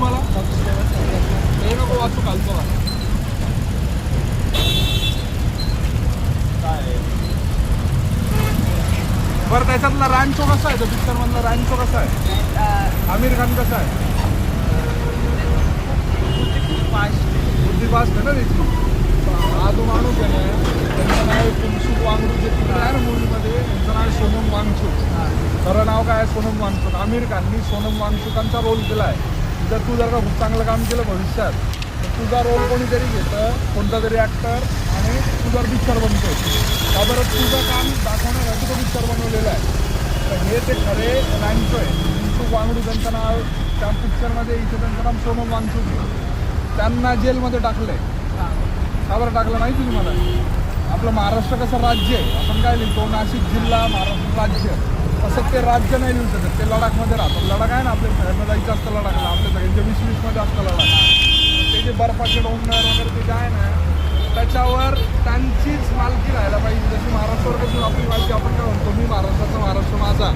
तुम्हाला? हे नको वाचू खालचं वाच. काय बरं त्याच्यातला रॅन्चो कसा आहे? तो पिक्चर मधला रॅन्चो कसा आहे? आमिर खान कसा आहे? बुद्धी फास्ट आहे ना त्याची. हा जो माणूस आहे ना त्यांचं नाव आहे फुनसुक वांगचूक. जे तिकडे आहे ना मूवीमध्ये त्यांचं नाव आहे सोनम वांगचूक. खरं नाव काय आहे? सोनम वांगचूक. आमिर खाननी सोनम वांगचुकांचा रोल केला आहे. जर तू जर का खूप चांगलं काम केलं भविष्यात तर तुझा रोल कोणीतरी घेतं, कोणता तरी ॲक्टर, आणि तू जर पिक्चर बनतो का बरं तुझं काम दाखवण्यासाठी तो पिक्चर बनवलेला आहे. तर हे ते खरे रॅन्चो आहे. फुनसुक वांगडू त्यांचं नाव त्या पिक्चरमध्ये, इथे त्यांचं नाव सोनम वांगचूक आहे. त्यांना जेलमध्ये टाकलं आहे. का बरं टाकलं माहिती तुम्हाला? आपलं महाराष्ट्र कसं राज्य आहे, आपण काय लिहितो नाशिक जिल्हा महाराष्ट्र राज्य, तसं ते राज्य नाही लिहू शकत. ते लडाखमध्ये राहतात. लडाख आहे ना आपल्या सगळ्यांना जायचं असतं लडाखला, आपल्या सगळ्यांच्या 20-20मध्ये असतं लडाख. ते जे बर्फाचे डोंगर वगैरे ते जे आहे ना त्याच्यावर त्यांचीच मालकी राहायला पाहिजे. जशी महाराष्ट्रावर कशी आपली मालकी आपण काय म्हणतो मी महाराष्ट्राचा महाराष्ट्र माझा,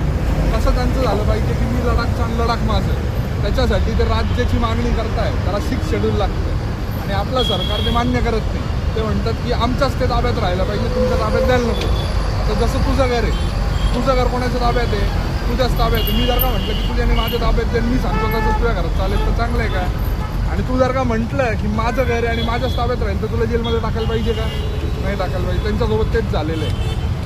तसं त्यांचं झालं पाहिजे की मी लडाखचा आणि लडाख माझं. त्याच्यासाठी ते राज्याची मागणी करताय, त्याला 6 शेड्यूल लागतं आणि आपलं सरकार ते मान्य करत नाही. ते म्हणतात की आमच्याच ते ताब्यात राहायला पाहिजे, तुमच्या ताब्यात द्यायला नको. आता जसं तुझं घर आहे, तुझं घर कोणाच्या ताब्यात आहे? तुझ्याच ताब्यात आहे. मी जर का म्हटलं की तुझ्याने माझ्या ताब्यात दे, मी सांगतो तसंच तुझ्या घरात चालेल तर चांगलं आहे का? आणि तू जर का म्हटलं की माझं घर आहे आणि माझ्याच ताब्यात राहील तर तुला जेलमध्ये टाकायला पाहिजे का? नाही टाकायला पाहिजे. त्यांच्यासोबत तेच झालेलं आहे.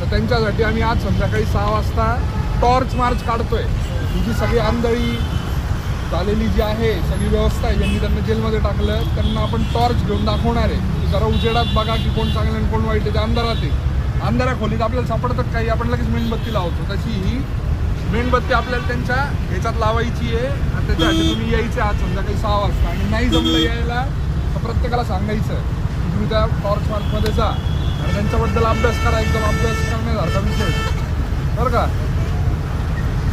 तर त्यांच्यासाठी आम्ही आज संध्याकाळी 6 वाजता टॉर्च मार्च काढतोय. ही जी सगळी आंधळी झालेली जी आहे सगळी व्यवस्था आहे, ज्यांनी त्यांना जेलमध्ये टाकलं त्यांना आपण टॉर्च घेऊन दाखवणार आहे. जरा उजेडात बघा की कोण चांगलं आणि कोण वाईट आहे. ते अंधारात आहे. अंधाऱ्या खोलीत आपल्याला सापडतात काही, आपण लगेच मेणबत्ती लावतो. तशी ही मेणबत्ती आपल्याला त्यांच्या ह्याच्यात लावायची आहे. आणि त्याच्यासाठी तुम्ही यायचं आज संध्याकाळी 6 वाजता. आणि नाही जमलं यायला तर प्रत्येकाला सांगायचं की तुम्ही त्या टॉर्च मार्चमध्ये जा आणि त्यांच्याबद्दल अभ्यास करा. एकदम अभ्यास करण्यासारखा विषय बरं का.